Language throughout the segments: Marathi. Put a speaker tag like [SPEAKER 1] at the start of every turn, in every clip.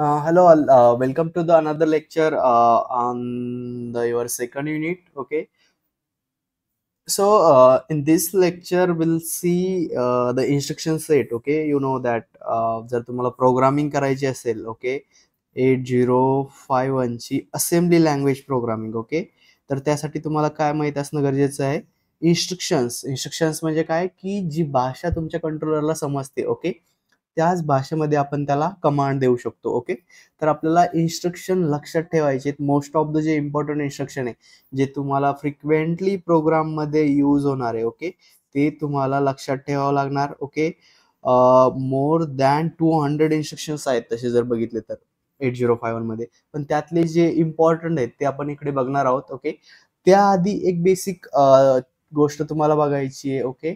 [SPEAKER 1] Hello, all. Welcome to the another lecture on your second unit. Okay, so in this lecture, we'll see the instruction set. Okay, you know that जर तुम्हाला प्रोग्रामिंग करायची असेल, ओके, 8051 ची असेंब्ली लँग्वेज प्रोग्रामिंग. ओके, तर त्यासाठी तुम्हाला काय माहित असणं गरजेचं आहे? इन्स्ट्रक्शन्स म्हणजे काय, की जी भाषा तुमच्या कंट्रोलरला समजते. ओके, त्याच भाषेमध्ये आपण त्याला कमांड देऊ शकतो. ओके, तर आपल्याला इन्स्ट्रक्शन लक्षात ठेवायचे. मोस्ट ऑफ द जे इम्पॉर्टंट इन्स्ट्रक्शन आहे, जे तुम्हाला फ्रिक्वेंटली प्रोग्राममध्ये यूज होणार आहे. ओके, ते तुम्हाला लक्षात ठेवावं लागणार. ओके, मोर दॅन 200 इन्स्ट्रक्शन्स आहेत तसे जर बघितले तर 8051 मध्ये. पण त्यातले जे इम्पॉर्टंट आहेत ते आपण इकडे बघणार आहोत. ओके, त्याआधी एक बेसिक गोष्ट तुम्हाला बघायची आहे. ओके,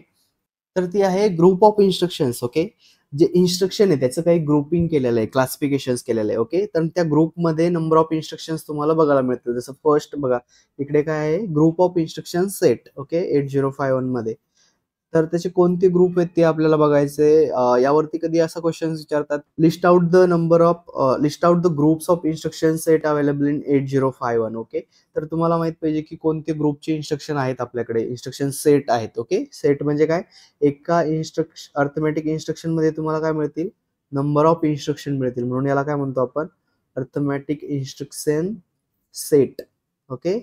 [SPEAKER 1] तर ती आहे ग्रुप ऑफ इन्स्ट्रक्शन्स. ओके, जे इन्स्ट्रक्शन आहे त्याचं काही ग्रुपिंग केलेलं आहे, क्लासिफिकेशन केलेलं आहे. ओके, तर त्या ग्रुपमध्ये नंबर ऑफ इन्स्ट्रक्शन्स तुम्हाला बघायला मिळतील. जसं फर्स्ट बघा, इकडे काय आहे, group of instruction set. Okay, 8051 मध्ये. तर त्याचे कोणते ग्रुप आहेत ते आपल्याला बघायचे. यावरती कधी असा क्वेश्चन विचारतात, list out the groups of instruction set available in 8051. Okay, तर तुम्हाला माहित पाहिजे की कोणते ग्रुपचे इन्स्ट्रक्शन आहेत आपल्याकडे. इन्स्ट्रक्शन सेट आहेत. ओके, सेट म्हणजे काय, एका अर्थमॅटिक इन्स्ट्रक्शन मध्ये तुम्हाला काय मिळतील, नंबर ऑफ इन्स्ट्रक्शन मिळतील, म्हणून याला काय म्हणतो आपण, अर्थमॅटिक इन्स्ट्रक्शन सेट. ओके,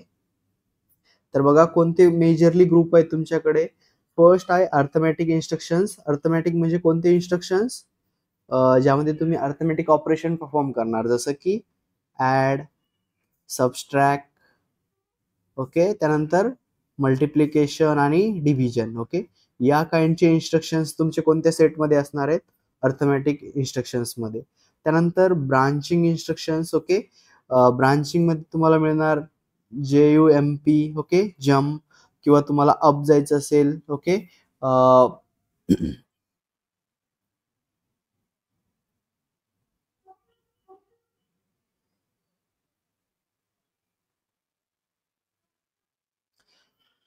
[SPEAKER 1] तर बघा कोणते मेजरली ग्रुप आहेत तुमच्याकडे. फर्स्ट आहे अर्थमॅटिक इन्स्ट्रक्शन्स. अर्थमॅटिक म्हणजे कोणते इन्स्ट्रक्शन्स, ज्यामध्ये तुम्ही अर्थमॅटिक ऑपरेशन परफॉर्म करणार, जसं की ऍड, सबस्ट्रॅक्ट. ओके, त्यानंतर मल्टिप्लिकेशन आणि डिव्हिजन. ओके, या काइंडचे इन्स्ट्रक्शन्स तुमचे कोणत्या सेटमध्ये असणार आहेत, अर्थमॅटिक इन्स्ट्रक्शन्स मध्ये. त्यानंतर ब्रांचिंग इन्स्ट्रक्शन्स. ओके, ब्रांचिंग मध्ये तुम्हाला मिळणार JUMP. ओके, जम्प, किंवा तुम्हाला अप जायचं असेल. ओके,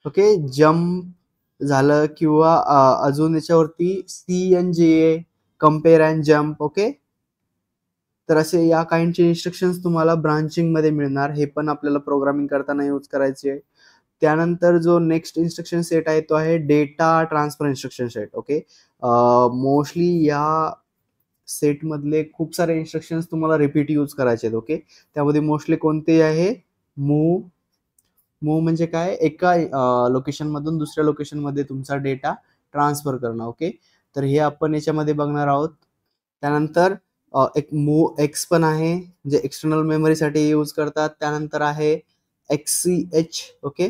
[SPEAKER 1] ओके, जम्प झालं, किंवा अजून याच्यावरती CNJA, compare and jump. Okay, तर असे या काइंडचे इन्स्ट्रक्शन्स तुम्हाला ब्रांचिंग मध्ये मिळणार. हे पण आपल्याला प्रोग्रामिंग करताना यूज करायचे. त्यानंतर जो नेक्स्ट इन्स्ट्रक्शन सेट आहे तो आहे data transfer instruction set. Okay, mostly या सेट मधले खूप सारे इन्स्ट्रक्शन्स तुम्हाला रिपीट यूज करायचे आहेत. ओके, त्यामध्ये मोस्टली कोणते आहे, मूव. मूव म्हणजे काय, एका लोकेशन मधून दुसऱ्या लोकेशन मध्ये तुमचा डेटा ट्रान्सफर करणं. ओके, तर हे आपण याच्यामध्ये बघणार आहोत. त्यानंतर एक मूव एक्स पण आहे, जे एक्सटर्नल मेमरीसाठी यूज करतात. त्यानंतर आहे XCH. Okay,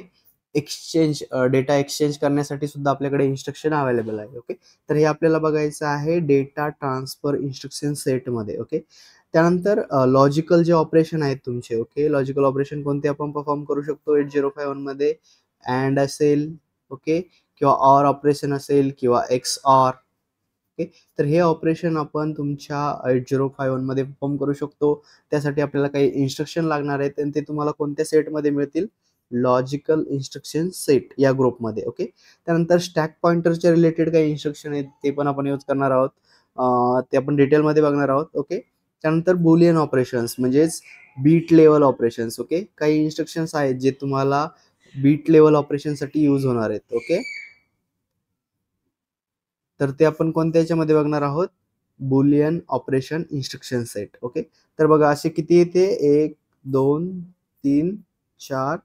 [SPEAKER 1] exchange, data exchange करण्यासाठी सुद्धा आपल्याकडे इन्स्ट्रक्शन अवेलेबल आहे. ओके, तर हे आपल्याला बघायचं आहे डेटा ट्रान्सफर इन्स्ट्रक्शन सेट मध्ये. ओके, त्यानंतर लॉजिकल जे ऑपरेशन आहेत तुमचे. ओके, लॉजिकल ऑपरेशन कोणते आपण परफॉर्म करू शकतो 8051 मध्ये, अँड असेल. ओके, किंवा ऑर ऑपरेशन असेल, किंवा XOR. ओके, तर हे ऑपरेशन आपण तुमच्या 8051 मध्ये परफॉर्म करू शकतो. त्यासाठी आपल्याला काही इन्स्ट्रक्शन लागणार आहेत, आणि ते तुम्हाला कोणत्या सेटमध्ये मिळतील, लॉजिकल इन्स्ट्रक्शन सेट या ग्रुपमध्ये. ओके, त्यानंतर स्टॅक पॉइंटरच्या रिलेटेड काही इन्स्ट्रक्शन आहेत ते पण आपण यूज करणार आहोत. ते आपण डिटेलमध्ये बघणार आहोत. ओके, त्यानंतर बुलियन ऑपरेशन्स म्हणजेच बीट लेवल ऑपरेशन्स. ओके, काही इन्स्ट्रक्शन्स आहेत जे तुम्हाला बीट लेवल ऑपरेशनसाठी यूज होणार आहेत. ओके, तर ते आपण कोणत्या याच्यामध्ये बघणार आहोत, Boolean operation instruction set. Okay, तर बघा असे किती येते, 1 2 3 4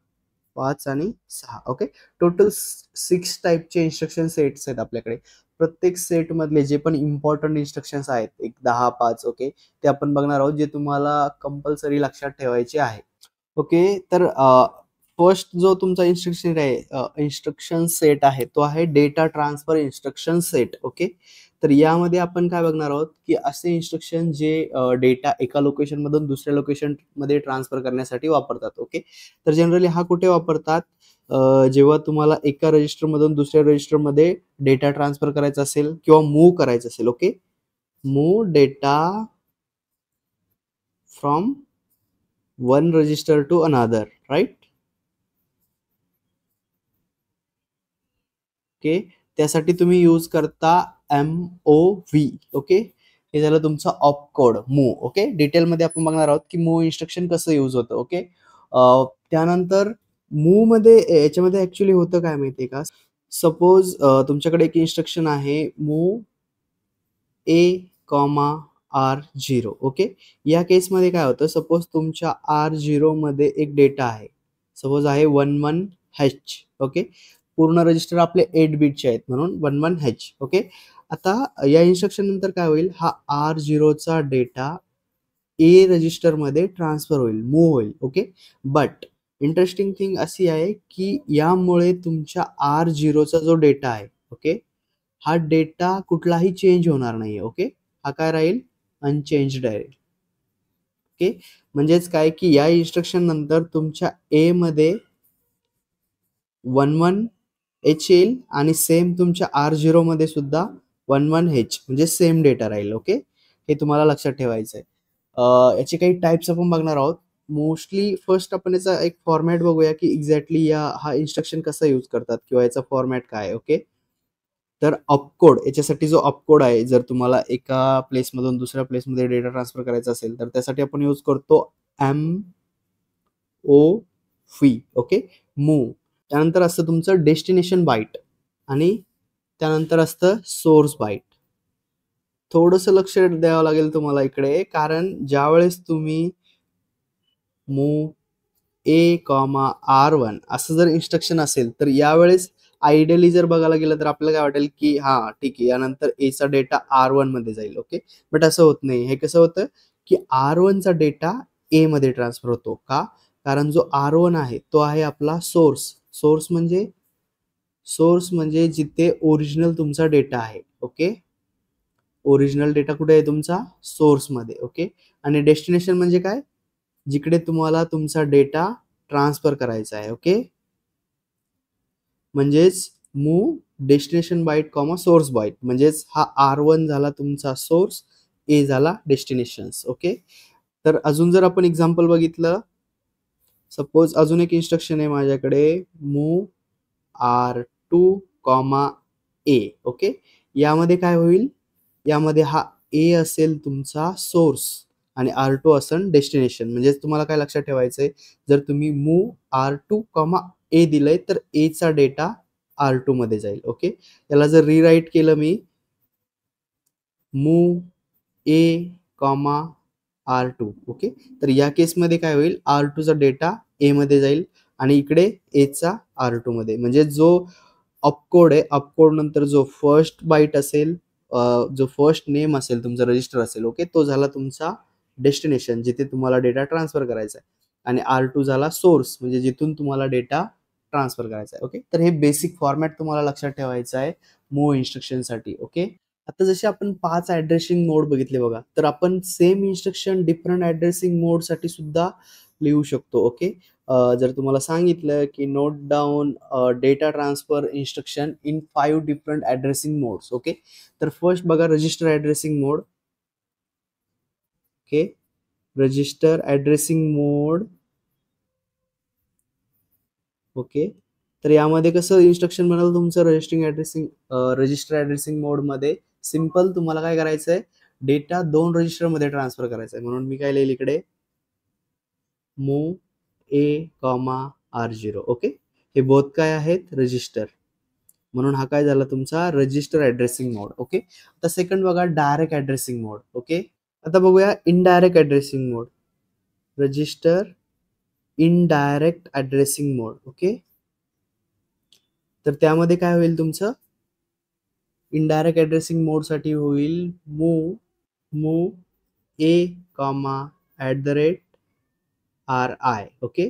[SPEAKER 1] 5 आणि 6. ओके, टोटल 6 टाईपचे इन्स्ट्रक्शन सेट्स आहेत आपल्याकडे. प्रत्येक सेट मधले जे पण इम्पॉर्टंट इन्स्ट्रक्शन्स आहेत, एक 10-5. ओके, ते आपण बघणार आहोत, जे तुम्हाला कंपल्सरी लक्षात ठेवायचे आहे. ओके, तर फर्स्ट जो तुमचा इन्स्ट्रक्शन सेट आहे तो आहे data transfer instruction set. Okay, तर यामध्ये आपण काय बघणार आहोत, की असे इन्स्ट्रक्शन जे डेटा एका लोकेशन मधून दुसऱ्या लोकेशन मध्ये ट्रान्सफर करण्यासाठी वापरतात. ओके, तर जनरली हा कुठे वापरतात, जेव्हा तुम्हाला एका रजिस्टर मधून दुसऱ्या रजिस्टर मध्ये डेटा ट्रान्सफर करायचा असेल किंवा मूव्ह करायचा असेल. Okay, move data from one register to another, right. Okay, त्यासाठी तुम्ही यूज करता MOV. ओके, हे झालं तुमचं ऑपकोड मूव्ह. ओके, डिटेलमध्ये आपण बघणार आहोत की मूव्ह इन्स्ट्रक्शन कसं यूज होतं. ओके, त्यानंतर मूव्ह मध्ये याच्यामध्ये ऍक्च्युली होतं काय माहितीये का, सपोज तुमच्याकडे एक इन्स्ट्रक्शन आहे मूव्ह A,R0. ओके, या केसमध्ये काय होतं, सपोज तुमच्या R0 मध्ये एक डेटा आहे, सपोज आहे 11H. ओके, पूर्ण रजिस्टर आपले 8 बीटचे आहेत म्हणून 11H. ओके, आता या इन्स्ट्रक्शन नंतर काय होईल, हा R0 चा डेटा ए रजिस्टर मध्ये ट्रान्सफर होईल, मूव्ह होईल. ओके, बट इंटरेस्टिंग थिंग अशी आहे की यामुळे तुमच्या R0 चा जो डेटा आहे, ओके, हा डेटा कुठलाही चेंज होणार नाहीये. ओके, हा काय राहील, अनचेंज्ड आहे. ओके, म्हणजेच काय की या इन्स्ट्रक्शन नंतर तुमच्या ए मध्ये 11H येईल आणि सेम तुमच्या R0 मध्ये सुद्धा 11H म्हणजे सेम डेटा राहील. ओके, हे तुम्हाला लक्षात ठेवायचं आहे. याचे काही टाइप्स आपण बघणार आहोत. मोस्टली फर्स्ट आपण याचा एक फॉर्मॅट बघूया की एक्झॅक्टली हा इन्स्ट्रक्शन कसा यूज करतात किंवा याचा फॉर्मॅट काय आहे. ओके, तर ऑपकोड, याच्यासाठी जो ऑपकोड आहे, जर तुम्हाला एका प्लेसमधून दुसऱ्या प्लेसमध्ये डेटा ट्रान्सफर करायचा असेल तर त्यासाठी आपण यूज करतो MOV. Okay, move. त्यानंतर असतं तुमचं डेस्टिनेशन बाईट आणि त्यानंतर असतं सोर्स बाईट. थोडंसं लक्ष द्यावं लागेल तुम्हाला इकडे, कारण ज्यावेळेस तुम्ही मूव्ह A,R1 असं जर इन्स्ट्रक्शन असेल तर यावेळेस आयडियली जर बघायला गेलं तर आपल्याला काय वाटेल की हा ठीक आहे, यानंतर ए चा डेटा R1 मध्ये जाईल. ओके, बट असं होत नाही. हे कसं होतं की R1 चा डेटा ए मध्ये ट्रान्सफर होतो. का, कारण जो R1 आहे तो आहे आपला सोर्स. सोर्स म्हणजे जिथे ओरिजिनल तुमचा डेटा आहे. ओके, ओरिजिनल डेटा कुठे आहे तुमचा, सोर्स मध्ये. ओके, आणि डेस्टिनेशन म्हणजे काय, जिकडे तुम्हाला तुमचा डेटा ट्रान्सफर करायचा आहे. ओके, म्हणजेच move destination byte comma source byte, म्हणजेच हा R1 झाला तुमचा सोर्स, ए झाला डेस्टिनेशन. ओके, तर अजून जर आपण एक्झाम्पल बघितलं, सपोज अजून एक इन्स्ट्रक्शन आहे माझ्याकडे, मूव्ह R2, ए. ओके, यामध्ये काय होईल, यामध्ये हा ए असेल तुमचा सोर्स आणि R2 असेल डेस्टिनेशन. म्हणजे तुम्हाला काय लक्षात ठेवायचंय, जर तुम्ही मूव्ह R2, ए दिलंय तर ए चा डेटा R2 मध्ये जाईल. ओके, याला जर रिराईट केलं मी, मूव्ह A,R2. ओके, तर या केसमध्ये काय होईल, R2 चा डेटा ए मध्ये जाईल आणि इकडे ए चा R2 मध्ये. म्हणजे जो ऑपकोड आहे, ऑपकोड नंतर जो फर्स्ट बाईट असेल, जो फर्स्ट नेम असेल तुमचा रजिस्टर असेल. ओके, तो झाला तुमचा डेस्टिनेशन, जिथे तुम्हाला डेटा ट्रान्सफर करायचा आहे, आणि R2 झाला सोर्स, म्हणजे जिथून तुम्हाला डेटा ट्रान्सफर करायचा आहे. ओके, तर हे बेसिक फॉर्मॅट तुम्हाला लक्षात ठेवायचं आहे मूव्ह इन्स्ट्रक्शन साठी. ओके, आता जसे आपण 5 ऍड्रेसिंग मोड बघितले बघा, तर आपण सेम इन्स्ट्रक्शन डिफरंट ऍड्रेसिंग मोड साठी सुद्धा लिहू शकतो. ओके, जर तुम्हाला सांगितलं की note down data transfer instruction in 5 different addressing modes. Okay, तर फर्स्ट बघा रजिस्टर ऍड्रेसिंग मोड. ओके, रजिस्टर ऍड्रेसिंग मोड. ओके, तर यामध्ये कसं इन्स्ट्रक्शन बनवलं तुमचं रजिस्टर ऍड्रेसिंग मोड मध्ये, सिंपल तुम्हाला काय करायचंय, डेटा 2 रजिस्टर मध्ये ट्रान्सफर करायचा आहे. म्हणून मी काय लिहिलं इकडे, मूव्ह A,R0. ओके, हे बोथ काय आहेत, रजिस्टर, म्हणून हा काय झाला तुमचा रजिस्टर ऍड्रेसिंग मोड. ओके, आता सेकंड बघा डायरेक्ट ऍड्रेसिंग मोड. ओके, आता बघूया इनडायरेक्ट ऍड्रेसिंग मोड, रजिस्टर इनडायरेक्ट ऍड्रेसिंग मोड. ओके, तर त्यामध्ये काय होईल तुमचं, इनडायरेक्ट ऍड्रेसिंग मोड साठी होईल मूव्ह A,@RI. ओके,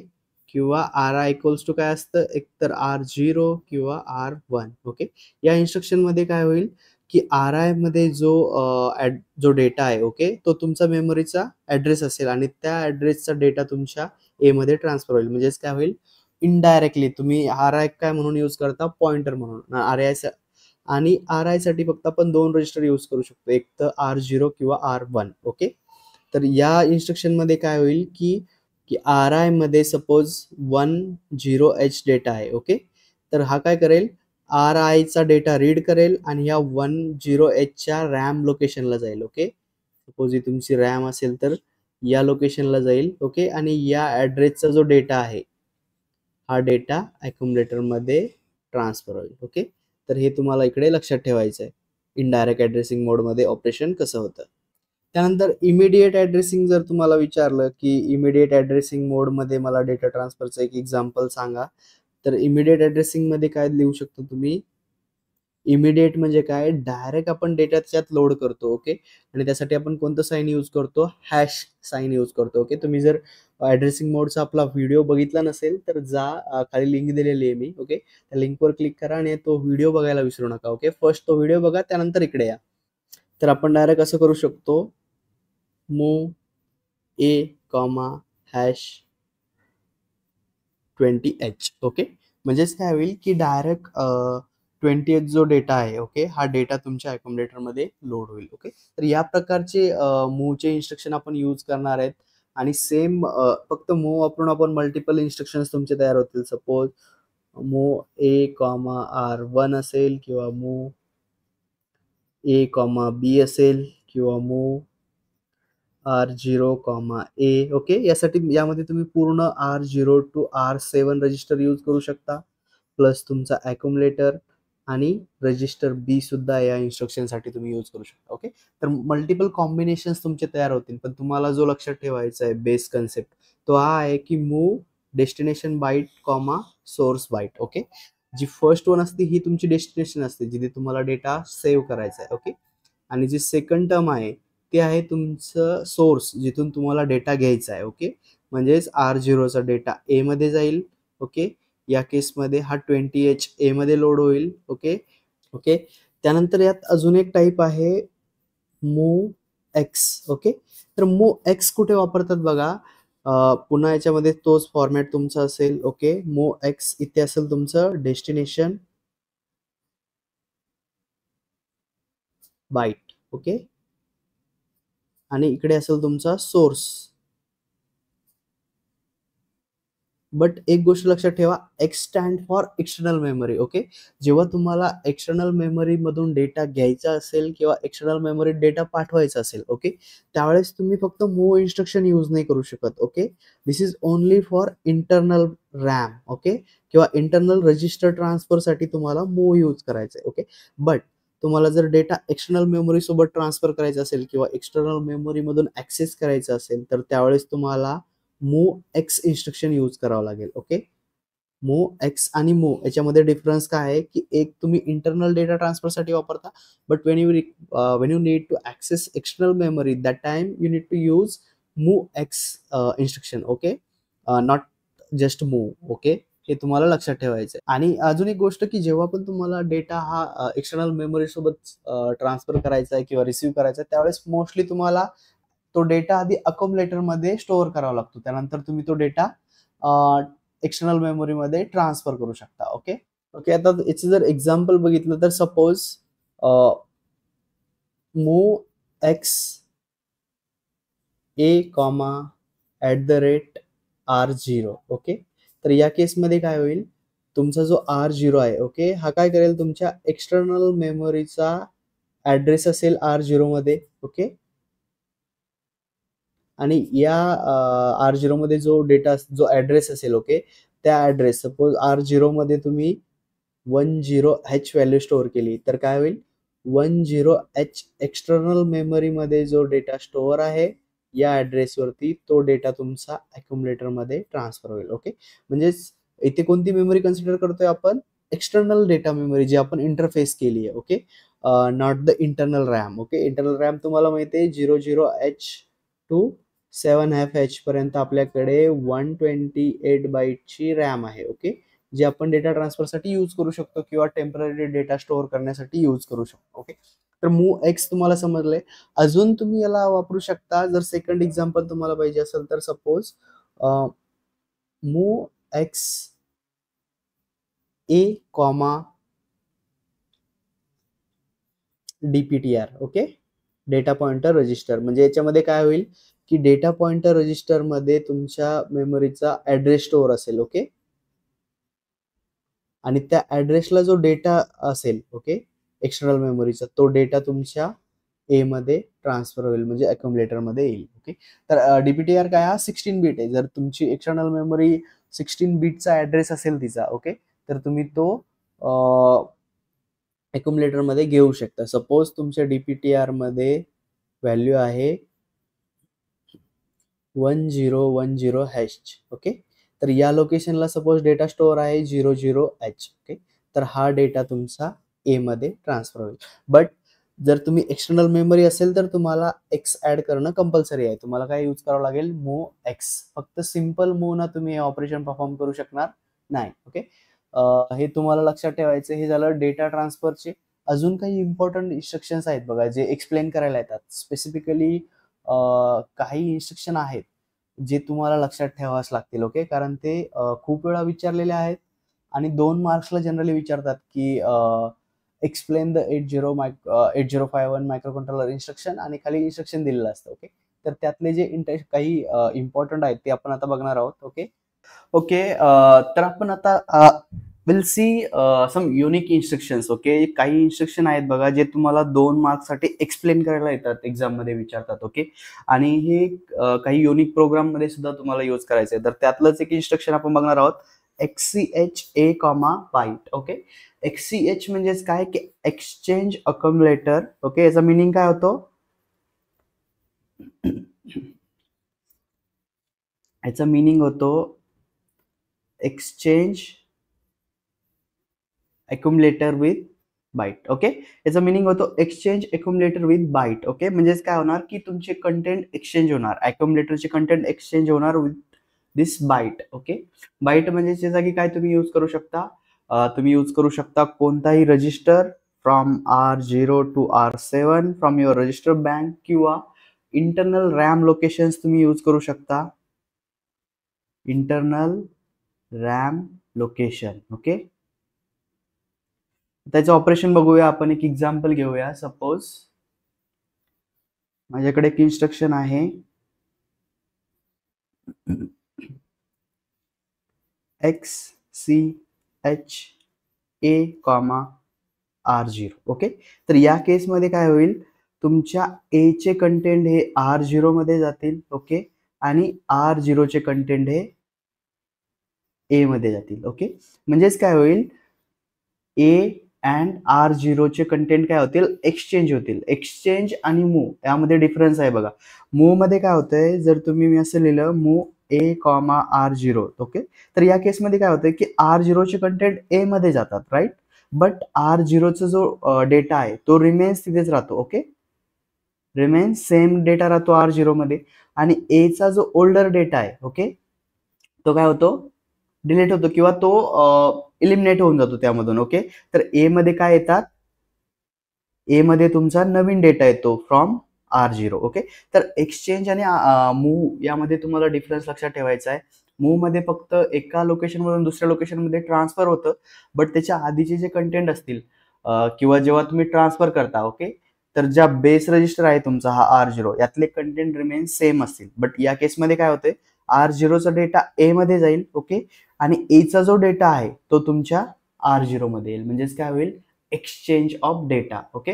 [SPEAKER 1] किंवा RI इक्वल्स टू काय असतं, एकतर R0 किंवा R1. ओके, या इन्स्ट्रक्शन मध्ये काय होईल की RI मध्ये जो डेटा आहे, ओके, तो तुमचा मेमरीचा ऍड्रेस असेल आणि त्या ऍड्रेसचा डेटा तुमच्या ए मध्ये ट्रान्सफर होईल. म्हणजेच काय होईल, इनडायरेक्टली तुम्ही RI काय म्हणून यूज करता, पॉइंटर म्हणून. आणि RI साठी फक्त आपण 2 रजिस्टर यूज करू शकतो, एक तर R0 किंवा R1. ओके, तर या इन्स्ट्रक्शन मध्ये काय होईल की RI मध्ये सपोज 10H डेटा आहे. ओके, तर हा काय करेल, RI चा डेटा रीड करेल आणि या 10H च्या रॅम लोकेशनला जाईल. ओके, सपोज ही तुमची रॅम असेल तर या लोकेशनला जाईल. ओके, आणि या ॲड्रेसचा जो डेटा आहे हा डेटा मध्ये ट्रान्सफर होईल. ओके, तर हे तुम्हाला इकडे लक्षात ठेवायचं आहे. इनडायरेक्ट ॲड्रेसिंग मोडमध्ये ऑपरेशन कसं होतं. त्यानंतर इमिडिएट ॲड्रेसिंग जर तुम्हाला विचारलं की इमिडिएट ॲड्रेसिंग मोडमध्ये मला डेटा ट्रान्सफरचं एक एक्झाम्पल सांगा, तर इमिडिएट ॲड्रेसिंगमध्ये काय लिहू शकतो तुम्ही? इमिडिएट म्हणजे काय? डायरेक्ट आपण डेटा त्याच्यात लोड करतो. ओके, आणि त्यासाठी आपण कोणतं साइन यूज करतो? हॅश साइन यूज करतो. ओके, तुम्ही जर ॲड्रेसिंग मोडचा आपला व्हिडिओ बघितला नसेल तर जा, खाली लिंक दिलेली आहे मी. ओके, त्या लिंकवर क्लिक करा आणि तो व्हिडिओ बघायला विसरू नका. ओके, फर्स्ट तो व्हिडिओ बघा, त्यानंतर इकडे या. तर आपण डायरेक्ट असं करू शकतो, मूव्ह ए, हॅश 20H. ओके, म्हणजेच काय होईल की डायरेक्ट 20H जो डेटा आहे, ओके, हा डेटा तुमच्या अकोमोडेटरमध्ये लोड होईल. ओके, तर या प्रकारचे मूव्हचे इन्स्ट्रक्शन आपण यूज करणार आहेत. आणि सेम फक्त मूव्ह वापरून आपण मल्टिपल इन्स्ट्रक्शन्स तुमचे तयार होतील. सपोज मूव्ह ए, R1 असेल किंवा मूव्ह ए, बी असेल किंवा मूव्ह R0, A. ओके, यासाठी यामध्ये तुम्ही पूर्ण R0 to R7 register use करू शकता, प्लस तुमचा अकोमोडेटर आणि रजिस्टर बी सुद्धा या इन्स्ट्रक्शनसाठी तुम्ही यूज करू शकता. ओके, तर मल्टिपल कॉम्बिनेशन्स तुमचे तयार होतील. पण तुम्हाला जो लक्षात ठेवायचा आहे बेस कन्सेप्ट तो हा आहे की move destination byte, source byte. Okay, जी फर्स्ट वन असते ही तुमची डेस्टिनेशन असते, जिथे तुम्हाला डेटा सेव्ह करायचा आहे. ओके, आणि जी सेकंड टर्म आहे ते आहे तुमचं सोर्स, जिथून तुम्हाला डेटा घ्यायचा आहे. ओके, म्हणजेच R0चा डेटा ए मध्ये जाईल. ओके, या केसमध्ये हा 20H ए मध्ये लोड होईल. ओके, ओके, त्यानंतर यात अजून एक टाईप आहे मूव्ह एक्स. ओके, तर मूव्ह एक्स कुठे वापरतात बघा, पुन्हा याच्यामध्ये तोच फॉर्मॅट तुमचा असेल. ओके, मूव्ह एक्स इथे असेल तुमचं डेस्टिनेशन बाईट. ओके, आणि इकडे असेल तुमचा सोर्स. बट एक गोष्ट लक्षात ठेवा, x stand for external memory. Okay, जेव्हा तुम्हाला एक्सटर्नल मेमरी मधून डेटा घ्यायचा असेल किंवा एक्सटर्नल मेमरीत डेटा पाठवायचा असेल, ओके, त्यावेळेस तुम्ही फक्त मूव्ह इन्स्ट्रक्शन यूज नाही करू शकत. Okay, this is only for internal RAM. Okay, किंवा इंटरनल रजिस्टर ट्रान्सफरसाठी तुम्हाला मूव्ह यूज करायचा आहे. ओके, बट तुम्हाला जर डेटा एक्सटर्नल मेमरी सोबत ट्रान्सफर करायचा असेल किंवा एक्सटर्नल मेमरी मधून ऍक्सेस करायचा असेल तर त्यावेळेस तुम्हाला मूव्ह एक्स इन्स्ट्रक्शन यूज करावं लागेल. ओके, मूव्ह एक्स आणि मूव्ह याच्यामध्ये डिफरन्स काय आहे की एक तुम्ही इंटरनल डेटा ट्रान्सफरसाठी वापरता, but when you need to access external memory that time you need to use move X instruction. Okay, not just move. Okay, हे तुम्हाला लक्षात ठेवायचं आहे. आणि अजून एक गोष्ट की जेव्हा पण तुम्हाला डेटा हा एक्सटर्नल मेमरी सोबत ट्रान्सफर करायचा आहे किंवा रिसिव्ह करायचा आहे त्यावेळेस मोस्टली तुम्हाला तो डेटा आधी मध्ये स्टोअर करावा लागतो. त्यानंतर तुम्ही तो डेटा एक्सटर्नल मेमरीमध्ये ट्रान्सफर करू शकता. ओके, ओके, आता याचं जर एक्झाम्पल बघितलं तर सपोज मूव्ह एक्स ए, @R0. ओके, तर या केसमध्ये काय होईल, तुमचा जो R0 आहे, ओके, हा काय करेल, तुमच्या एक्सटर्नल मेमरीचा ऍड्रेस असेल R0 मध्ये. ओके, आणि या R0 मध्ये जो डेटा जो ऍड्रेस असेल, ओके, त्या ऍड्रेस सपोज R0 मध्ये तुम्ही 10H व्हॅल्यू स्टोअर केली तर काय होईल, 10H एक्सटर्नल मेमरी मध्ये जो डेटा स्टोअर आहे या ऍड्रेस वरती तो डेटा तुमचा अक्युमुलेटर मध्ये ट्रान्सफर होईल. ओके, म्हणजेच इथे कोणती मेमरी कन्सिडर करतोय आपण, एक्सटर्नल डेटा मेमरी जी आपण इंटरफेस केली आहे. Okay, not the internal RAM. Okay, internal RAM तुम्हाला माहिती आहे 00H टू 7H पर्यंत आपल्याकडे 128 बाईटची रॅम आहे. ओके, जे आपण डेटा ट्रान्सफरसाठी यूज करू शकतो किंवा टेम्पररी डेटा स्टोअर करण्यासाठी यूज करू शकतो. ओके, तर मूव्ह एक्स तुम्हाला समजलंय. अजून तुम्ही याला वापरू शकता जर सेकंड एक्झाम्पल तुम्हाला पाहिजे असेल तर सपोज मूव्ह एक्स ए, DPTR. Okay, data pointer register. म्हणजे याच्यामध्ये काय होईल की डेटा पॉइंटर रजिस्टर मध्ये तुमच्या मेमरीचा ऍड्रेस स्टोअर असेल. ओके, आणि त्या ऍड्रेसला जो डेटा असेल, ओके, एक्सटर्नल मेमरीचा तो डेटा तुमच्या ए मध्ये ट्रान्सफर होईल, म्हणजे अक्युमुलेटर मध्ये येईल. ओके, तर डीपीटीआर काय हा 16 बीट आहे. जर तुमची एक्सटर्नल मेमरी 16 बीटचा ऍड्रेस असेल तिचा, ओके, तर तुम्ही तो अक्युमुलेटर मध्ये घेऊ शकता. सपोज तुमच्या डीपीटीआर मध्ये व्हॅल्यू आहे 1010 ओके, तर या लोकेशनला सपोज डेटा स्टोअर आहे 00H. ओके, तर हा डेटा तुमचा ए मध्ये ट्रान्सफर होईल. बट जर तुम्ही एक्सटर्नल मेमरी असेल तर तुम्हाला एक्स ऍड करणं कंपल्सरी आहे. तुम्हाला काय यूज करावं लागेल, मूव्ह एक्स. फक्त सिम्पल मूव्ह ना तुम्ही हे ऑपरेशन परफॉर्म करू शकणार नाही. ओके, हे तुम्हाला लक्षात ठेवायचं. हे झालं डेटा ट्रान्सफरचे. अजून काही इम्पॉर्टंट इन्स्ट्रक्शन्स आहेत बघा, जे एक्सप्लेन करायला येतात. स्पेसिफिकली काही इन्स्ट्रक्शन आहेत जे तुम्हाला लक्षात ठेवावंच लागतील. ओके, कारण ते खूप वेळा विचारलेले आहेत आणि 2 मार्क्सला जनरली विचारतात की explain the 8051 micro controller instruction, आणि खाली इन्स्ट्रक्शन दिलेलं असतं. ओके, तर त्यातले जे काही इम्पॉर्टंट आहेत ते आपण आता बघणार आहोत. ओके ओके, तर आपण आता will see some unique instructions. Okay, काही इन्स्ट्रक्शन आहेत बघा जे तुम्हाला 2 मार्क्ससाठी एक्सप्लेन करायला येतात, एक्झाम मध्ये विचारतात. ओके, आणि हे काही युनिक प्रोग्राम मध्ये सुद्धा तुम्हाला यूज करायचं आहे. तर त्यातलंच एक इन्स्ट्रक्शन आपण बघणार आहोत, XCHA, बाईट. ओके, XCH म्हणजेच काय की एक्सचेंज अक्युमुलेटर. ओके, याचा मिनिंग काय होतो, याचा मिनिंग होतो exchange accumulator with byte. Okay, याचा मिनिंग होतो exchange accumulator with byte. Okay, म्हणजेच काय होणार की तुमचे कंटेंट एक्सचेंज होणार, अक्युमुलेटरचे कंटेंट एक्सचेंज होणार with this byte. Okay, byte म्हणजे त्या जागी काय तुम्ही यूज करू शकता, तुम्ही यूज करू शकता कोणताही register from R0 to R7 from your register bank, किंवा इंटरनल रॅम लोकेशन्स तुम्ही यूज करू शकता, इंटरनल रॅम लोकेशन. ओके, त्याचं ऑपरेशन बघूया आपण. एक एक्झाम्पल घेऊया. सपोज माझ्याकडे एक इन्स्ट्रक्शन आहे XCHA, ओके, तर या केसमध्ये काय होईल, तुमच्या ए चे कंटेंट हे R0 मध्ये जातील. ओके, आणि R0 चे कंटेंट हे ए मध्ये जातील. ओके, म्हणजेच काय होईल, ए अँड R0 चे कंटेंट काय होतील, एक्सचेंज होतील. एक्सचेंज आणि मूव्ह यामध्ये डिफरन्स आहे बघा. मूव्ह मध्ये काय होतंय, जर तुम्ही मी असं लिहिलं मूव्ह A, R0, ओके, तर या केसमध्ये काय होतंय की R0 चे कंटेंट ए मध्ये जातात, राईट, बट R0 चा जो डेटा आहे तो रिमेन्स तिथेच राहतो. ओके, रिमेन्स सेम डेटा राहतो R0 मध्ये, आणि ए चा जो ओल्डर डेटा आहे, ओके, तो काय होतो, डिलीट होतो, किंवा तो इलिमिनेट होऊन जातो त्यामधून. ओके, तर ए मध्ये काय येतात, ए मध्ये तुमचा नवीन डेटा येतो फ्रॉम R0. ओके, तर एक्सचेंज आणि मूव्ह यामध्ये तुम्हाला डिफरन्स लक्षात ठेवायचा आहे. मूव्ह मध्ये फक्त एका लोकेशन मधून दुसऱ्या लोकेशन मध्ये ट्रान्सफर होतं, बट त्याच्या आधीचे जे कंटेंट असतील किंवा जेव्हा तुम्ही ट्रान्सफर करता, ओके, तर ज्या बेस रजिस्टर आहे तुमचा हा R0, यातले कंटेंट रिमेन सेम असतील. बट या केसमध्ये काय होते, R0 चा डेटा ए मध्ये जाईल. ओके, आणि ए चा जो डेटा आहे तो तुमच्या R0 मध्ये येईल. म्हणजेच काय होईल, exchange of data. Okay,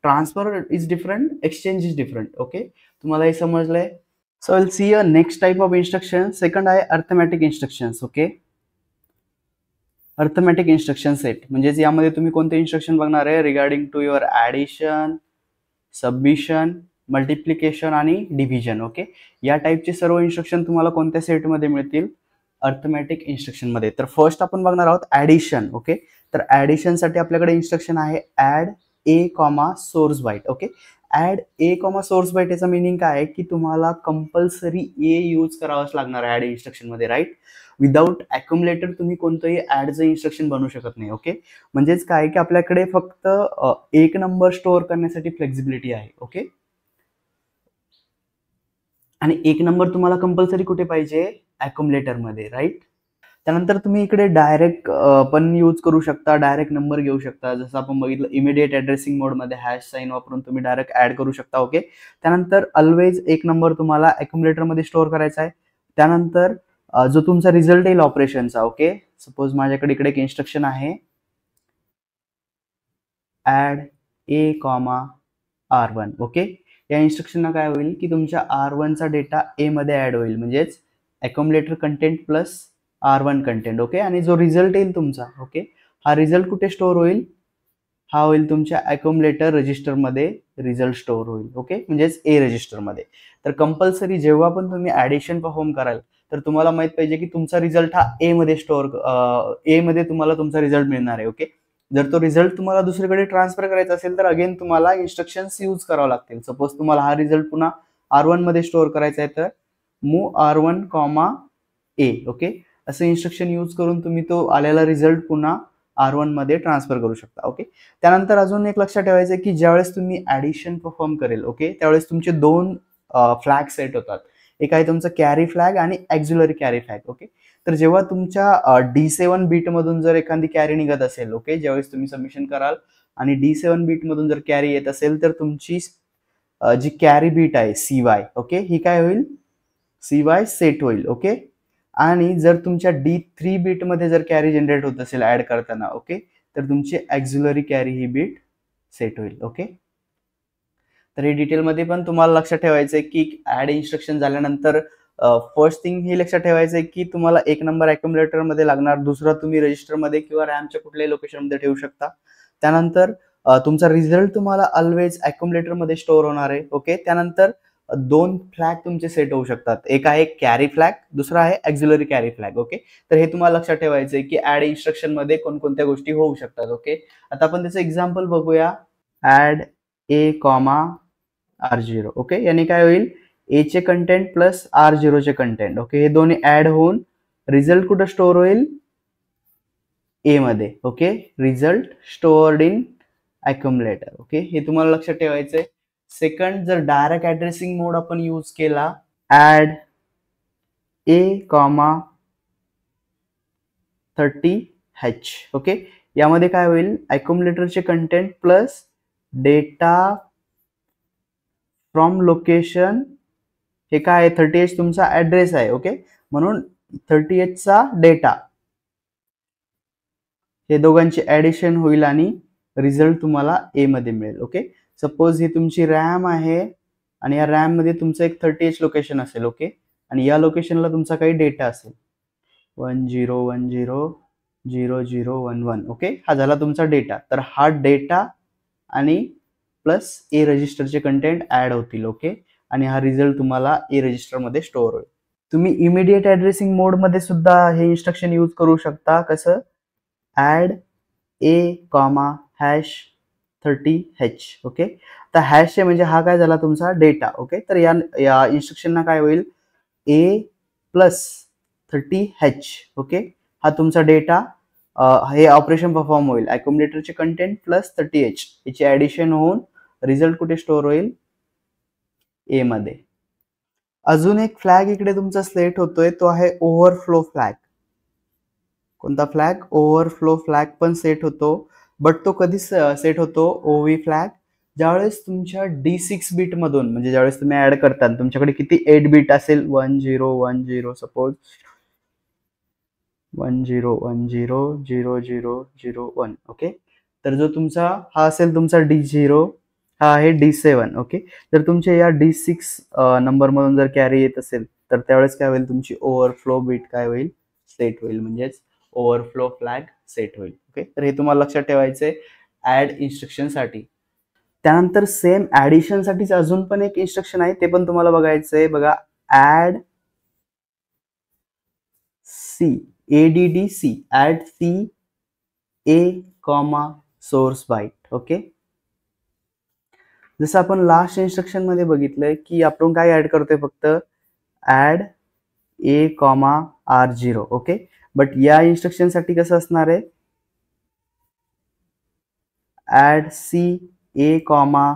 [SPEAKER 1] transfer is different, exchange is different. Okay, तुम्हाला हे समजलंय. So will see a next type of instruction. Second आहे arithmetic instructions. Okay, arithmetic instruction set म्हणजेच यामध्ये तुम्ही कोणते इन्स्ट्रक्शन बघणार आहे, regarding to your addition, submission, multiplication आणि डिव्हिजन. ओके, या टाईपचे सर्व इन्स्ट्रक्शन तुम्हाला कोणत्या सेटमध्ये मिळतील, अर्थमॅटिक इन्स्ट्रक्शन मध्ये. तर फर्स्ट आपण बघणार आहोत ऍडिशन. ओके, तर ऍडिशन साठी आपल्याकडे इन्स्ट्रक्शन आहे ऍड ए, सोर्स बाईट. ओके, ऍड ए, सोर्स बाईट याचा मिनिंग काय आहे की तुम्हाला कंपल्सरी ए यूज करावाच लागणार ऍड इन्स्ट्रक्शन मध्ये, राईट. विदाउट अक्युमुलेटर तुम्ही कोणतंही ऍडचं इन्स्ट्रक्शन बनवू शकत नाही. ओके, म्हणजेच काय की आपल्याकडे फक्त एक नंबर स्टोअर करण्यासाठी फ्लेक्झिबिलिटी आहे. ओके, आणि एक नंबर तुम्हाला कंपल्सरी कुठे पाहिजे, अक्युमुलेटर मध्ये, राईट. त्यानंतर तुम्ही इकडे डायरेक्ट पण यूज करू शकता, डायरेक्ट नंबर घेऊ शकता. जसं आपण बघितलं इमिडिएट ऍड्रेसिंग मोड मध्ये हॅश साइन वापरून तुम्ही डायरेक्ट ऍड करू शकता. ओके, त्यानंतर ऑलवेज एक नंबर तुम्हाला अक्युमुलेटर मध्ये स्टोअर करायचा आहे. त्यानंतर जो तुमचा रिझल्ट येईल ऑपरेशनचा, ओके, सपोज माझ्याकडे इकडे एक इन्स्ट्रक्शन आहे ऍड ए, R1. ओके, या इन्स्ट्रक्शनला काय होईल की तुमच्या R1 चा डेटा ए मध्ये ऍड होईल, म्हणजेच accumulator content plus R1 content. Okay, आणि जो रिझल्ट येईल तुमचा, ओके, हा रिझल्ट कुठे स्टोअर होईल? हा होईल तुमच्या अक्युमुलेटर रजिस्टरमध्ये रिझल्ट स्टोअर होईल. ओके, म्हणजेच ए रजिस्टरमध्ये. तर कंपल्सरी जेव्हा पण तुम्ही ऍडिशन परफॉर्म कराल तर तुम्हाला माहित पाहिजे की तुमचा रिझल्ट हा ए मध्ये ए मध्ये तुम्हाला तुमचा रिझल्ट मिळणार आहे. ओके, जर तो रिझल्ट तुम्हाला दुसरीकडे ट्रान्सफर करायचा असेल तर अगेन तुम्हाला इन्स्ट्रक्शन्स यूज करावं लागतील. सपोज तुम्हाला हा रिझल्ट पुन्हा R1 मध्ये स्टोअर करायचा आहे तर मूव R1, ए. ओके, असं इन्स्ट्रक्शन यूज करून तुम्ही तो आलेला रिझल्ट पुन्हा R1 मध्ये ट्रान्सफर करू शकता. ओके, त्यानंतर अजून एक लक्षात ठेवायचं आहे की ज्यावेळेस तुम्ही ऍडिशन परफॉर्म करेल, ओके, त्यावेळेस तुमचे दोन फ्लॅग सेट होतात. एक आहे तुमचा कॅरी फ्लॅग आणि ॲक्झिलरी कॅरी फ्लॅग. ओके, तर जेव्हा तुमच्या D7 बीट मधून जर एखादी कॅरी निघत असेल, ओके, ज्यावेळेस तुम्ही सबमिशन कराल आणि D7 बीट मधून जर कॅरी येत असेल तर तुमची जी कॅरी बीट आहे CY, ओके, ही काय होईल? CY सेट होईल. ओके, आणि जर तुमच्या D3 बीट मध्ये जर कॅरी जनरेट होत असेल ऍड करताना, ओके, तर तुमची ॲक्झिलरी कॅरी ही बीट सेट होईल. ओके, तर हे डिटेलमध्ये पण तुम्हाला लक्षात ठेवायचं आहे की ऍड इन्स्ट्रक्शन झाल्यानंतर फर्स्ट थिंग हे लक्षात ठेवायचं आहे की तुम्हाला एक नंबर अक्युमुलेटर मध्ये लागणार, दुसरा तुम्ही रजिस्टरमध्ये किंवा रॅमच्या कुठल्याही लोकेशनमध्ये ठेवू शकता. त्यानंतर तुमचा रिझल्ट तुम्हाला ऑलवेज अक्युमुलेटर मध्ये स्टोअर होणार आहे. ओके, त्यानंतर दोन फ्लॅग तुमचे सेट होऊ शकतात. एक आहे कॅरी फ्लॅग, दुसरा आहे ॲक्झिलरी कॅरी फ्लॅग. ओके, तर हे तुम्हाला लक्षात ठेवायचं आहे की ऍड इन्स्ट्रक्शन मध्ये कोणकोणत्या गोष्टी होऊ शकतात. ओके, आता आपण त्याचं एक्झाम्पल बघूया. Add A comma R0. Okay, याने काय होईल? ए चे कंटेंट प्लस R0 चे कंटेंट. ओके, हे दोन्ही ऍड होऊन रिझल्ट कुठं स्टोअर होईल? ए मध्ये. Okay, result stored in accumulator. Okay, हे तुम्हाला लक्षात ठेवायचंय. सेकंड, जर डायरेक्ट ऍड्रेसिंग मोड आपण यूज केला, add A comma 30H. Okay, यामध्ये काय होईल? अक्युमुलेटरचे content plus data from location, हे काय आहे? 30H तुमचा ऍड्रेस आहे. ओके, म्हणून 30H चा डेटा, हे दोघांचे ऍडिशन होईल आणि रिझल्ट तुम्हाला ए मध्ये मिळेल. ओके, सपोज ही तुमची रॅम आहे आणि या रॅम मध्ये तुमचं एक 30H लोकेशन असेल. ओके, आणि या लोकेशनला तुमचा काही डेटा असेल 10100011. ओके, हा झाला तुमचा डेटा. तर हा डेटा आणि प्लस ए रजिस्टरचे कंटेंट ऍड होतील. ओके, आणि हा रिझल्ट तुम्हाला ए रजिस्टर मध्ये स्टोअर होईल. तुम्ही इमिडिएट ऍड्रेसिंग मोड मध्ये सुद्धा हे इन्स्ट्रक्शन यूज करू शकता. कसं? Add A comma hash 30H. Okay, तर हॅश म्हणजे हा काय झाला? तुमचा डेटा. ओके, तर या इन्स्ट्रक्शनना काय होईल? ए प्लस 30H. ओके, हा तुमचा डेटा, हे ऑपरेशन परफॉर्म होईल. अक्युमुलेटरचे कंटेंट प्लस 30H याची ऍडिशन होऊन रिझल्ट कुठे स्टोअर होईल? ए मध्ये. अजून एक फ्लॅग इकडे तुमचा सेट होतोय, तो आहे ओव्हरफ्लो फ्लॅग. कोणता फ्लॅग? ओव्हरफ्लो फ्लॅग पण सेट होतो. बट तो कधी सेट होतो? ओव्ही फ्लॅग ज्यावेळेस तुमच्या D6 बीट मधून, म्हणजे ज्यावेळेस तुम्ही ऍड करता, तुमच्याकडे किती 8 बीट असेल, 1010, सपोज 10100001. ओके, तर जो तुमचा हा असेल तुमचा D0, हा आहे D7. ओके, जर तुमच्या या D6 नंबर मधून जर कॅरी येत असेल तर त्यावेळेस काय होईल? तुमची ओव्हरफ्लो बीट काय होईल? सेट होईल, म्हणजेच ओव्हरफ्लो फ्लॅग सेट होईल. ओके, तर हे तुम्हाला लक्षात ठेवायचंय ऍड इन्स्ट्रक्शन साठी. त्यानंतर सेम ऍडिशन साठीच अजून पण एक इन्स्ट्रक्शन आहे, ते पण तुम्हाला बघायचंय. बघा, add C, ADDC, add C A comma source byte. Okay, जसं आपण लास्ट इन्स्ट्रक्शन मध्ये बघितलंय की आपण काय ऍड करतोय? फक्त add A comma R0. Okay, but या इन्स्ट्रक्शन साठी कसं असणार आहे? Add C A comma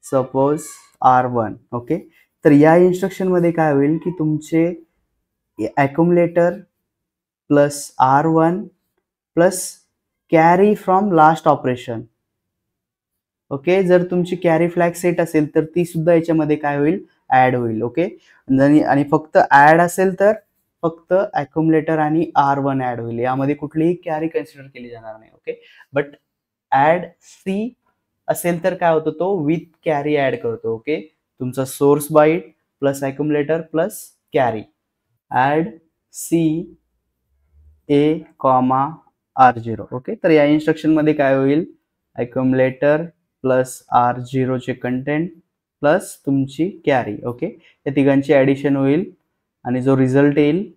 [SPEAKER 1] suppose R1. Okay, तर या इन्स्ट्रक्शन मध्ये काय होईल की तुमचे accumulator plus R1 plus carry from last operation. Okay, जर तुमची कॅरी फ्लॅग सेट असेल तर ती सुद्धा याच्यामध्ये काय होईल? ऍड होईल. ओके, आणि फक्त ऍड असेल तर फक्त अक्युमुलेटर आणि R1 ऍड होईल, यामध्ये कुठलीही कॅरी कन्सिडर केली जाणार नाही. ओके, बट ऍड सी असेल तर काय होतो, तो विथ कॅरी ऍड करतो. ओके, तुमचा source byte plus accumulator plus carry add C A comma R0. Okay, तर या इन्स्ट्रक्शन मध्ये काय होईल, अक्युमुलेटर प्लस R0 चे कंटेंट प्लस तुमची कॅरी. ओके, या तिघांची ऍडिशन होईल आणि जो रिझल्ट येईल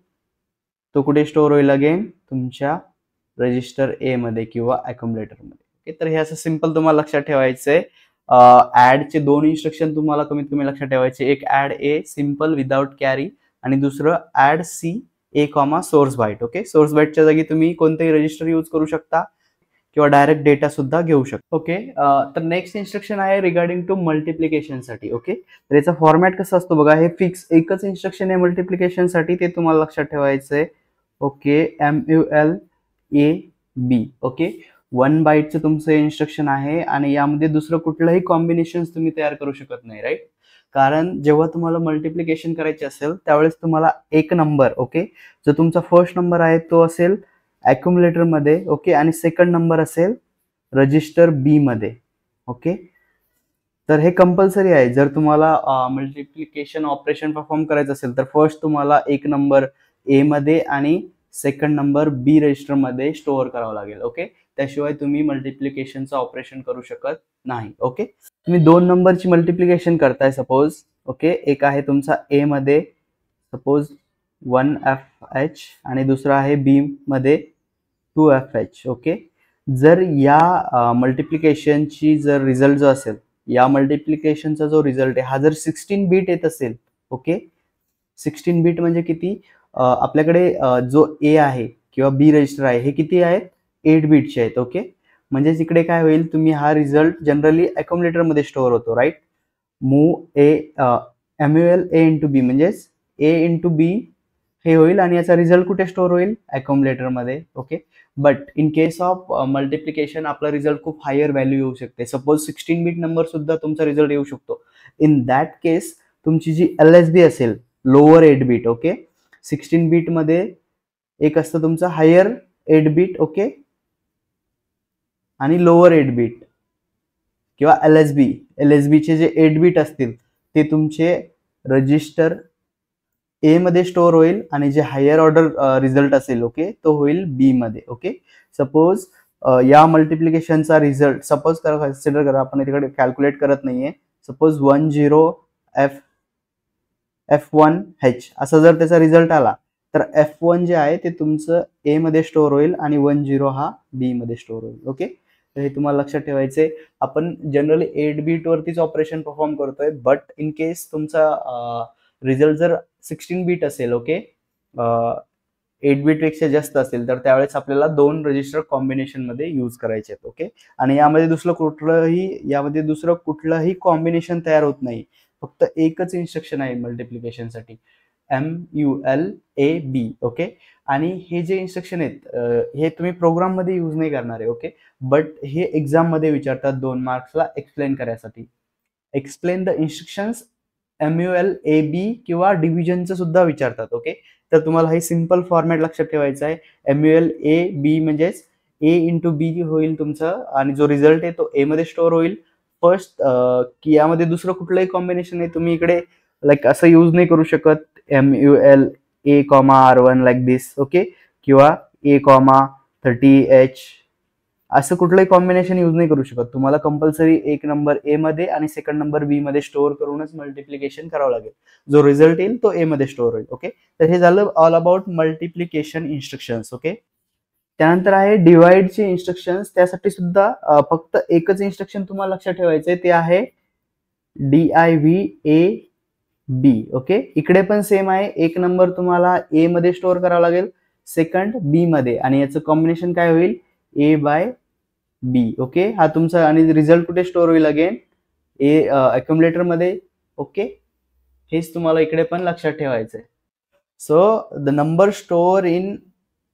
[SPEAKER 1] तो कुठे स्टोअर होईल, अगेन तुमच्या रजिस्टर ए मध्ये किंवा अक्युमुलेटर मध्ये. ओके, तर हे असं सिंपल तुम्हाला लक्षात ठेवायचंय. ऍडचे दोन इन्स्ट्रक्शन तुम्हाला कमीत कमी लक्षात ठेवायचे, एक add A simple without carry आणि दुसरं add C A comma source byte. Okay, source बाईटच्या जागी तुम्ही कोणतेही रजिस्टर यूज करू शकता किंवा डायरेक्ट डेटा सुद्धा घेऊ शकता. ओके, तर नेक्स्ट इन्स्ट्रक्शन आहे रिगार्डिंग टू मल्टिप्लिकेशन साठी. ओके, तर याचा फॉर्मॅट कसा असतो बघा, हे फिक्स एकच इन्स्ट्रक्शन आहे मल्टिप्लिकेशन साठी, ते तुम्हाला लक्षात ठेवायचंय. Okay, MULAB. ओके, 1 बाईटचं तुमचं इन्स्ट्रक्शन आहे आणि यामध्ये दुसरं कुठलंही कॉम्बिनेशन तुम्ही तयार करू शकत नाही, राईट. कारण जेव्हा तुम्हाला मल्टिप्लिकेशन करायचे असेल त्यावेळेस तुम्हाला एक नंबर, ओके, जो तुमचा फर्स्ट नंबर आहे तो असेल अक्युमुलेटर मध्ये. ओके, आणि सेकंड नंबर असेल रजिस्टर बी मध्ये. ओके, तर हे कंपल्सरी आहे. जर तुम्हाला मल्टिप्लिकेशन ऑपरेशन परफॉर्म करायचं असेल तर फर्स्ट तुम्हाला एक नंबर ए मध्ये आणि सेकंड नंबर बी रजिस्टर मध्ये स्टोअर करावा लागेल. ओके, त्याशिवाय तुम्ही मल्टिप्लिकेशनचं ऑपरेशन करू शकत नाही. ओके, तुम्ही दोन नंबरची मल्टिप्लिकेशन करताय सपोज. ओके, एक आहे तुमचा ए मध्ये सपोज 1FH आणि दुसरा आहे बी मध्ये 2FH. ओके, जर या मल्टिप्लिकेशनची जर रिझल्ट जो असेल, या मल्टिप्लिकेशनचा जो रिझल्ट आहे हा जर 16 बीट येत असेल. ओके, 16 बीट म्हणजे किती, आपल्याकडे जो ए आहे किंवा बी रजिस्टर आहे हे किती आहेत, 8 बीटचे आहेत. ओके, म्हणजे इकडे काय होईल, तुम्ही हा रिझल्ट जनरली अक्युमुलेटर मध्ये स्टोअर होतो, राईट. MUL A इंटू बी म्हणजेच ए इंटू बी हे होईल आणि याचा रिझल्ट कुठे स्टोअर होईल, अक्युमुलेटर मध्ये. Okay, but in case of multiplication आपला रिझल्ट खूप हायर व्हॅल्यू येऊ शकते. सपोज 16 बीट नंबर सुद्धा तुमचा रिझल्ट येऊ शकतो. इन दॅट केस तुमची जी LSB असेल, लोअर 8 बीट. ओके, 16 बीट मध्ये एक असतं तुमचं हायर 8 बीट. ओके, आणि लोअर 8 बीट किंवा LSB चे जे 8 बीट असतील ते तुमचे रजिस्टर ए मध्ये स्टोअर होईल आणि जे हायर ऑर्डर रिझल्ट असेल, ओके, तो होईल बी मध्ये. ओके, सपोज या मल्टिप्लिकेशनचा रिझल्ट सपोज कन्सिडर करा, आपण तिकडे कॅल्क्युलेट करत नाहीये. सपोज 10F1H असा जर त्याचा रिझल्ट आला तर F1 जे आहे ते तुमचं ए मध्ये स्टोअर होईल आणि 10 हा बी मध्ये स्टोअर होईल. ओके, तर हे तुम्हाला लक्षात ठेवायचंय. आपण जनरली 8 बीट वरतीच ऑपरेशन परफॉर्म करतोय, बट इन केस तुमचा रिझल्ट जर 16 बीट असेल, ओके, 8 बीट पेक्षा जास्त असेल तर त्यावेळेस आपल्याला दोन रजिस्टर कॉम्बिनेशन मध्ये यूज करायचे आहेत. ओके, आणि यामध्ये दुसरं कुठलंही कॉम्बिनेशन तयार होत नाही, फक्त एकच इन्स्ट्रक्शन आहे मल्टिप्लिकेशन साठी, MULAB. ओके, आणि हे जे इन्स्ट्रक्शन आहेत हे तुम्ही प्रोग्राम मध्ये यूज नाही करणार आहे. ओके, बट हे एक्झाम मध्ये विचारतात 2 मार्क्सला एक्सप्लेन करायसाठी. एक्सप्लेन द इन्स्ट्रक्शन्स MULAB किंवा डिव्हिजनचं सुद्धा विचारतात. ओके, तर तुम्हाला हे सिंपल फॉर्मॅट लक्षात ठेवायचा आहे. MULAB म्हणजेच ए इंटू बी होईल तुमचं आणि जो रिझल्ट आहे तो ए मध्ये स्टोअर होईल. फर्स्ट की यामध्ये दुसरं कुठलंही कॉम्बिनेशन आहे, तुम्ही इकडे लाईक असं यूज नाही करू शकत, MULA,R1 लाईक दिस. ओके, किंवा A,30H असं कुठलंही कॉम्बिनेशन यूज नाही करू शकत. तुम्हाला कंपल्सरी एक नंबर ए मध्ये आणि सेकंड नंबर बी मध्ये स्टोअर करूनच मल्टिप्लिकेशन करावं लागेल. जो रिझल्ट येईल तो ए मध्ये स्टोअर होईल. ओके, तर हे झालं all about multiplication instructions. Okay, त्यानंतर आहे डिवाइडचे इन्स्ट्रक्शन्स. त्यासाठी सुद्धा फक्त एकच इन्स्ट्रक्शन तुम्हाला लक्षात ठेवायचंय, ते आहे DIVAB. ओके, इकडे पण सेम आहे, एक नंबर तुम्हाला ए मध्ये स्टोअर करावा लागेल, सेकंड बी मध्ये, आणि याचं कॉम्बिनेशन काय होईल, A/B. ओके, हा तुमचा आणि रिझल्ट कुठे स्टोअर होईल, अगेन अक्युमुलेटर मध्ये. ओके, हेच तुम्हाला इकडे पण लक्षात ठेवायचंय. So the number store in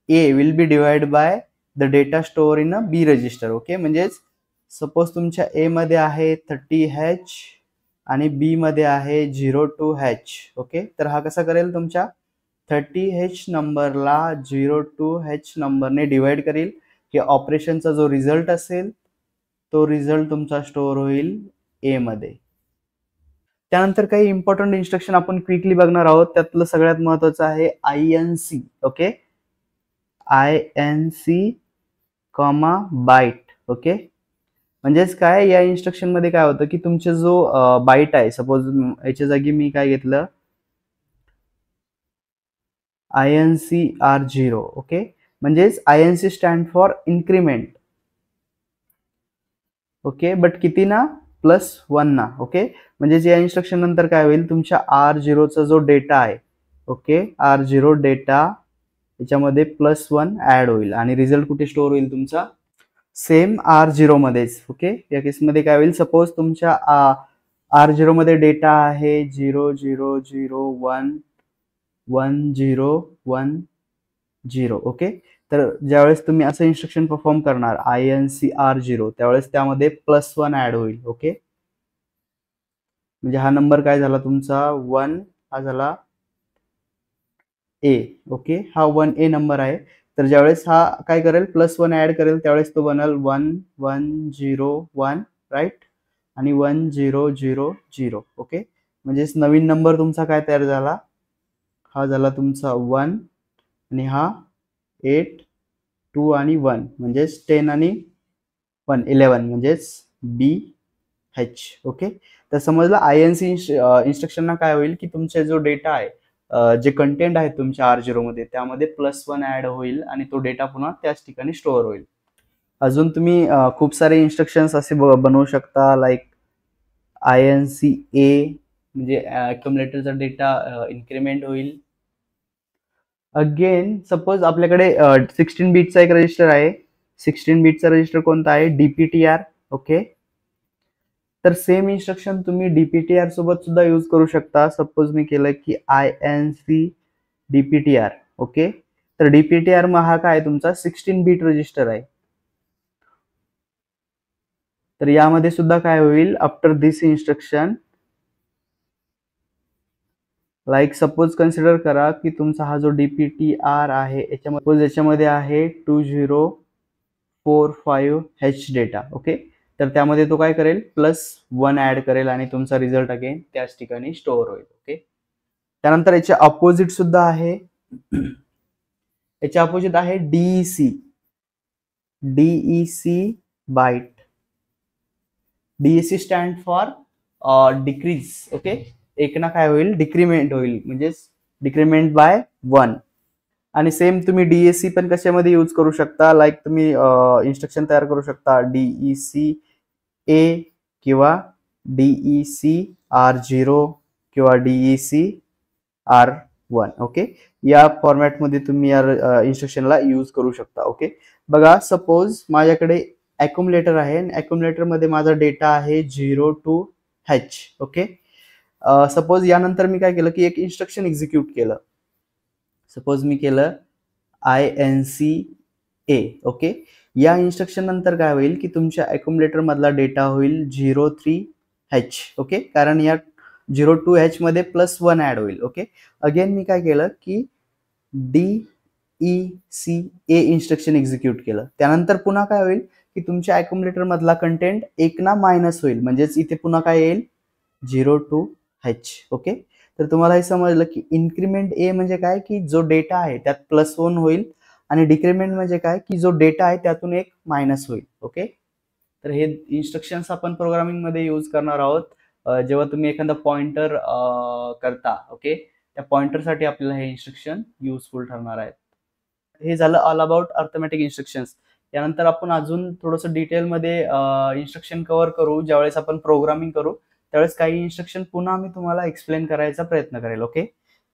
[SPEAKER 1] A will be divide by the data store in a B register. Okay, म्हणजेच सपोज तुमच्या ए मध्ये आहे 30H आणि बी मध्ये आहे 02H. ओके, तर हा कसा करेल, तुमच्या 30H नंबरला 02H नंबरने डिवाइड करेल, की ऑपरेशनचा जो रिझल्ट असेल तो रिझल्ट तुमचा स्टोअर होईल ए मध्ये. त्यानंतर काही इम्पॉर्टंट इन्स्ट्रक्शन आपण क्विकली बघणार आहोत. त्यातलं सगळ्यात महत्वाचं आहे INC. Okay, INC comma byte. Okay, म्हणजेच काय, या इन्स्ट्रक्शन मध्ये काय होतं की तुमचे जो बाईट आहे, सपोज याच्या जागी मी काय घेतलं INCR0. ओके, म्हणजेच INC stand for increment. Okay, but किती ना, +1 ना. ओके, म्हणजे या इन्स्ट्रक्शन नंतर काय होईल, तुमच्या R0 चा जो डेटा आहे, ओके, R0 डेटा याच्यामध्ये +1 ऍड होईल आणि रिझल्ट कुठे स्टोअर होईल तुमचा, सेम R0 मध्येच. ओके, या केसमध्ये काय होईल, सपोज तुमच्या R0 मध्ये डेटा आहे 00011010. ओके, तर ज्यावेळेस तुम्ही असं इन्स्ट्रक्शन परफॉर्म करणार INCR0, त्यावेळेस त्यामध्ये +1 ऍड होईल. ओके, म्हणजे हा नंबर काय झाला तुमचा 1, हा झाला A. ओके, हा 1A नंबर आहे. तर ज्यावेळेस हा काय करेल, +1 ऍड करेल, त्यावेळेस तो बनल 1101, राईट, आणि 1000. ओके, म्हणजेच नवीन नंबर तुमचा काय तयार झाला, हा झाला तुमचा 1, आणि हा 8, 2 आणि 1, म्हणजेच 10 आणि 1 11, म्हणजेच BH. ओके, तर समजलं. INC इन्स्ट्रक्शन काय होईल की तुमचा जो डेटा आहे, जे कंटेंट आहे तुमच्या R0 मध्ये, त्यामध्ये +1 ऍड होईल आणि तो डेटा पुन्हा त्याच ठिकाणी स्टोअर होईल. अजून तुम्ही खूप सारे इन्स्ट्रक्शन्स असे बनवू शकता, लाईक INCA, म्हणजे अक्युमुलेटरचा डेटा इन्क्रीमेंट होईल. अगेन सपोज आपल्याकडे 16 बीटचा एक रजिस्टर आहे. 16 बीटचा रजिस्टर कोणता आहे, DPTR. ओके, तर सेम इन्स्ट्रक्शन तुम्ही DPTR सोबत सुद्धा यूज करू शकता. सपोज मी केलं की INC DPTR. ओके, तर DPTR मग हा काय तुमचा 16 बीट रजिस्टर आहे. तर यामध्ये सुद्धा काय होईल, आफ्टर दिस इन्स्ट्रक्शन, लाईक सपोज कन्सिडर करा की तुमचा हा जो DPTR आहे, याच्यामध्ये आहे 2045H डेटा. ओके, तर त्यामध्ये तो काय करेल, +1 ऍड करेल आणि तुमचा रिझल्ट अगेन त्याच ठिकाणी स्टोअर होईल. ओके, त्यानंतर याचे अपोजिट सुद्धा आहे. याचे अपोजिट आहे DEC byte. DEC stand for decrease. Okay, एक ना काय होईल, डिक्रीमेंट होईल, म्हणजेच डिक्रीमेंट बाय 1. आणि सेम तुम्ही DEC पण कशामध्ये यूज करू शकता, लाईक तुम्ही इन्स्ट्रक्शन तयार करू शकता DECA किंवा DECR0 किंवा DECR1. ओके, या फॉर्मॅटमध्ये तुम्ही या इन्स्ट्रक्शनला यूज करू शकता. ओके, बघा सपोज माझ्याकडे अक्युमुलेटर आहे, अक्युमुलेटर मध्ये माझा डेटा आहे 02H. ओके, सपोज यानंतर मी काय केलं की एक इन्स्ट्रक्शन एक्झिक्यूट केलं. सपोज मी केलं INCA. ओके, या इन्स्ट्रक्शन नंतर काय होईल की तुमच्या अक्युमुलेटर मधला डेटा होईल 03H. ओके, कारण या 02H मध्ये +1 ऍड होईल. ओके, अगेन मी काय केलं की DECA इन्स्ट्रक्शन एक्झिक्यूट केलं. त्यानंतर पुन्हा काय होईल की तुमच्या अक्युमुलेटर मधला कंटेंट एक ना मायनस होईल, म्हणजेच इथे पुन्हा काय येईल, 02H. ओके, तर तुम्हाला हे समजलं की इन्क्रीमेंट A म्हणजे काय, की जो डेटा आहे त्यात +1 होईल, आणि डिक्रीमेंट म्हणजे काय, की जो डेटा आहे त्यातून एक मायनस होईल. ओके, तर हे इन्स्ट्रक्शन्स आपण प्रोग्रामिंग मध्ये यूज करणार आहोत जेव्हा तुम्ही एखादा पॉइंटर करता. ओके, त्या पॉइंटरसाठी आपल्याला हे इन्स्ट्रक्शन युजफुल ठरणार आहेत. हे झालं ऑल अबाउट अर्थमॅटिक इन्स्ट्रक्शन्स. यानंतर आपण अजून थोडंसं डिटेलमध्ये इन्स्ट्रक्शन कव्हर करू. ज्यावेळेस आपण प्रोग्रामिंग करू त्यावेळेस काही इन्स्ट्रक्शन पुन्हा मी तुम्हाला एक्सप्लेन करायचा प्रयत्न करेल. ओके,